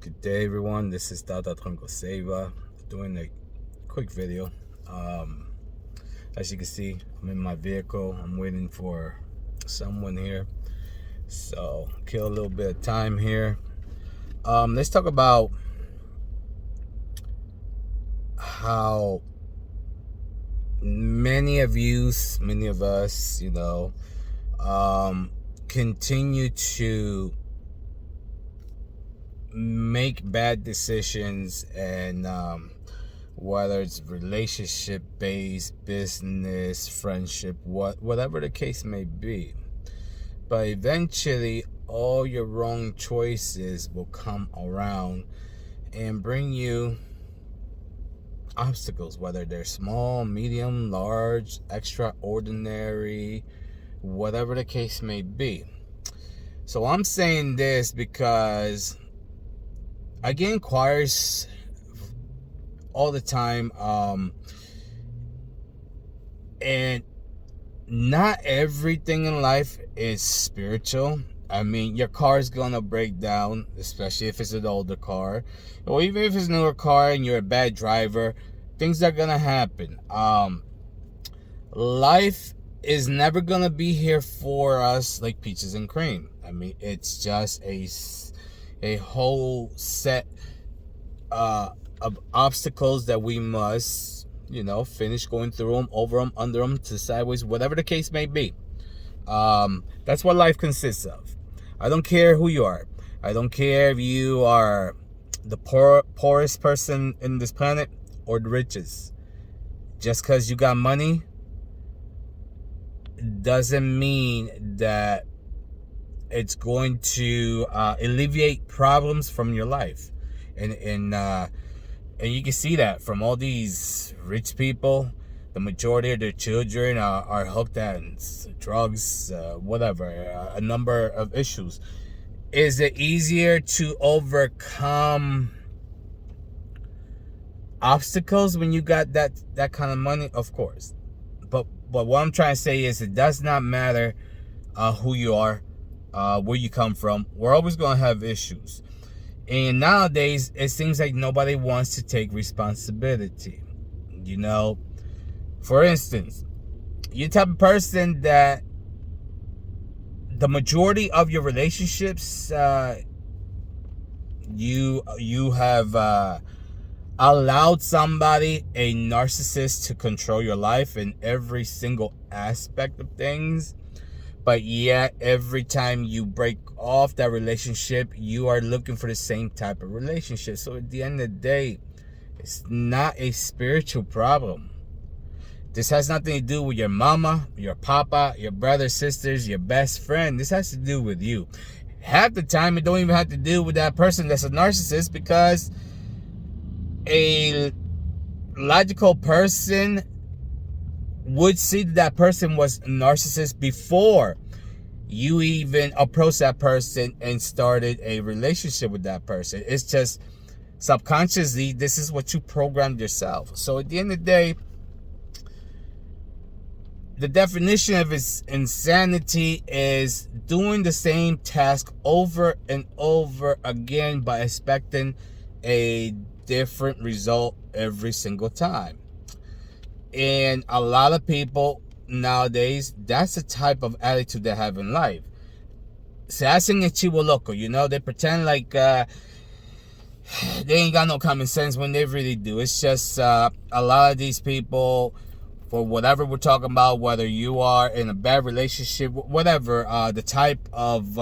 Good day, everyone. This is Tata Seva doing a quick video. As you can see, I'm in my vehicle. I'm waiting for someone here, so kill a little bit of time here. Let's talk about how many of us, continue to make bad decisions, and whether it's relationship based, business, friendship, whatever the case may be. But eventually all your wrong choices will come around and bring you obstacles, whether they're small, medium, large, extraordinary, whatever the case may be. So I'm saying this because I get inquiries all the time, and not everything in life is spiritual. I mean, your car is gonna break down, especially if it's an older car, or even if it's a newer car and you're a bad driver. Things are gonna happen. Life is never gonna be here for us like peaches and cream. I mean, it's just a whole set of obstacles that we must, finish going through them, over them, under them, to sideways, whatever the case may be. That's what life consists of. I don't care who you are. I don't care if you are the poorest person in this planet or the richest. Just because you got money doesn't mean that it's going to alleviate problems from your life. And you can see that from all these rich people. The majority of their children are hooked on drugs, whatever, a number of issues. Is it easier to overcome obstacles when you got that kind of money? Of course. But what I'm trying to say is, it does not matter who you are, where you come from. We're always going to have issues. And nowadays, it seems like nobody wants to take responsibility. For instance, you're the type of person that the majority of your relationships, you have allowed somebody, a narcissist, to control your life in every single aspect of things. But yet, every time you break off that relationship, you are looking for the same type of relationship. So at the end of the day, it's not a spiritual problem. This has nothing to do with your mama, your papa, your brothers, sisters, your best friend. This has to do with you. Half the time, it don't even have to do with that person that's a narcissist, because a logical person would see that person was a narcissist before you even approached that person and started a relationship with that person. It's just subconsciously, this is what you programmed yourself. So at the end of the day, the definition of insanity is doing the same task over and over again by expecting a different result every single time. And a lot of people nowadays, that's the type of attitude they have in life. Se hacen el chivo loco, they pretend like they ain't got no common sense when they really do. It's just a lot of these people, for whatever we're talking about, whether you are in a bad relationship, whatever, the type of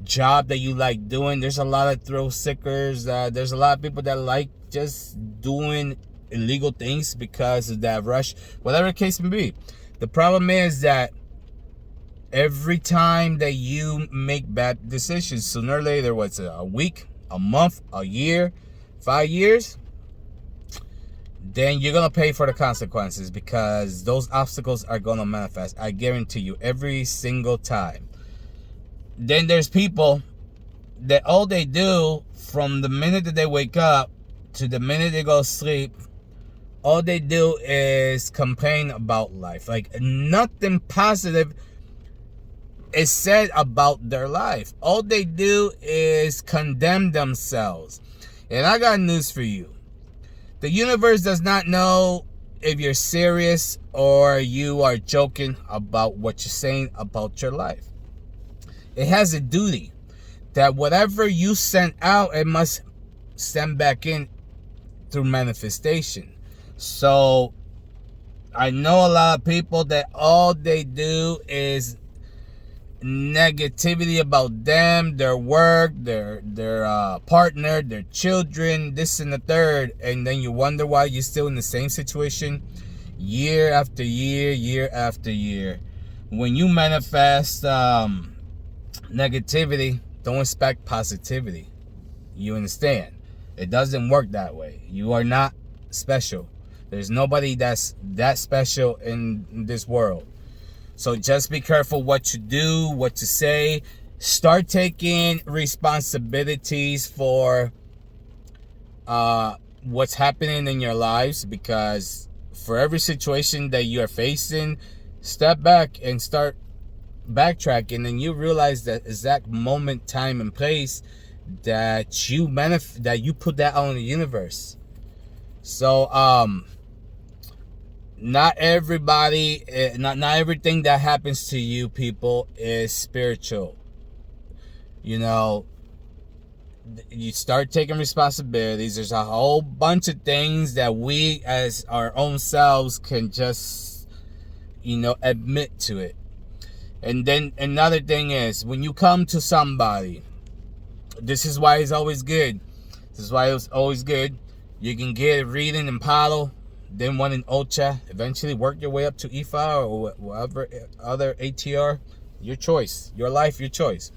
job that you like doing, there's a lot of thrill seekers. There's a lot of people that like just doing illegal things because of that rush, whatever the case may be. The problem is that every time that you make bad decisions, sooner or later, what's it, a week, a month, a year, 5 years, then you're gonna pay for the consequences, because those obstacles are gonna manifest. I guarantee you, every single time. Then there's people that all they do from the minute that they wake up to the minute they go to sleep, all they do is complain about life. Like, nothing positive is said about their life. All they do is condemn themselves. And I got news for you. The universe does not know if you're serious or you are joking about what you're saying about your life. It has a duty that whatever you send out, it must send back in through manifestation. So I know a lot of people that all they do is negativity about them, their work, their partner, their children, this and the third, and then you wonder why you're still in the same situation year after year, year after year. When you manifest negativity, don't expect positivity. You understand? It doesn't work that way. You are not special. There's nobody that's that special in this world. So just be careful what you do, what you say. Start taking responsibilities for what's happening in your lives, because for every situation that you are facing, step back and start backtracking, and you realize that exact moment, time, and place that you put that out in the universe. So not everybody, not everything that happens to you, people, is spiritual. You know, you start taking responsibilities. There's a whole bunch of things that we as our own selves can just, admit to it. And then another thing is, when you come to somebody, this is why it's always good. You can get a reading in Palo, then one in Ocha, eventually work your way up to Ifa or whatever other ATR. Your choice, your life, your choice.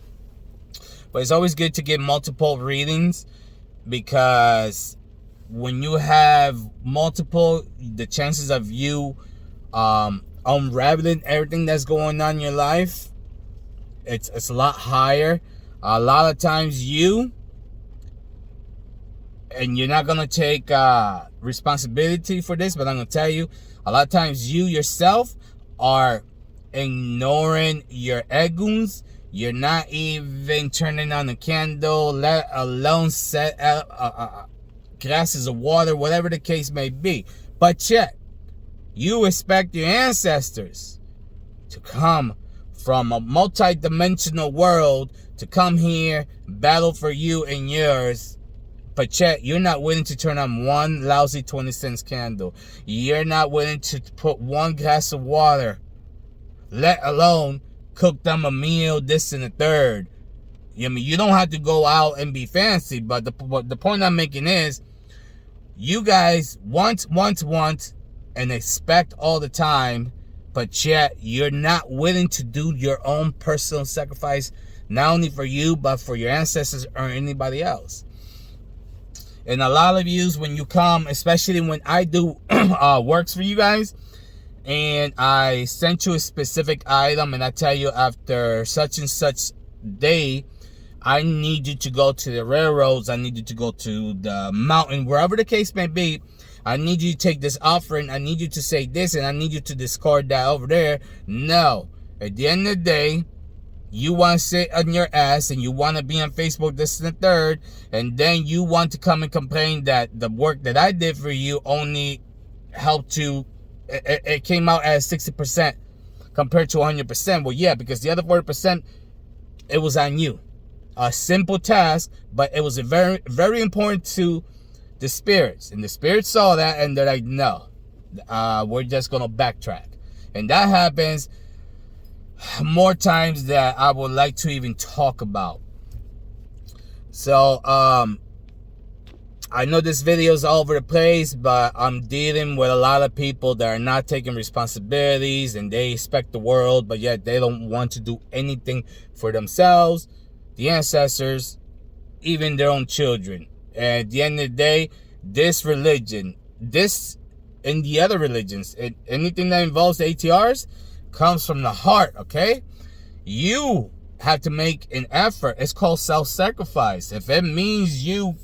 But it's always good to get multiple readings, because when you have multiple, the chances of you unraveling everything that's going on in your life, it's a lot higher. A lot of times and you're not going to take responsibility for this, but I'm going to tell you, a lot of times you yourself are ignoring your egos. You're not even turning on a candle, let alone set out glasses of water, whatever the case may be. But yet, you expect your ancestors to come from a multi-dimensional world to come here, battle for you and yours. But yet, you're not willing to turn on one lousy 20-cent candle. You're not willing to put one glass of water, let alone cook them a meal, this and the third. I mean, you don't have to go out and be fancy, but the point I'm making is, you guys want, and expect all the time, but yet you're not willing to do your own personal sacrifice, not only for you, but for your ancestors or anybody else. And a lot of yous, when you come, especially when I do works for you guys, and I sent you a specific item, and I tell you after such and such day, I need you to go to the railroads, I need you to go to the mountain, wherever the case may be. I need you to take this offering, I need you to say this, and I need you to discard that over there. No. At the end of the day, you want to sit on your ass and you want to be on Facebook, this and the third, and then you want to come and complain that the work that I did for you only helped to, it came out as 60% compared to 100%. Well, yeah, because the other 40%, it was on you. A simple task, but it was a very, very important to the spirits. And the spirits saw that, and they're like, no, we're just going to backtrack. And that happens more times than I would like to even talk about. So, I know this video is all over the place, but I'm dealing with a lot of people that are not taking responsibilities, and they expect the world, but yet they don't want to do anything for themselves, the ancestors, even their own children. And at the end of the day, this religion, this and the other religions, anything that involves the ATRs, comes from the heart, okay? You have to make an effort. It's called self-sacrifice. If it means you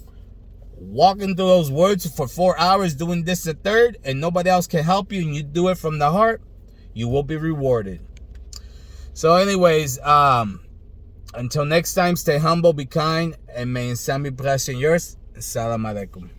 walking through those words for 4 hours doing this a third and nobody else can help you, and you do it from the heart, you will be rewarded. So anyways, until next time, stay humble, be kind, and may insanity be blessed in yours. Assalamu alaikum.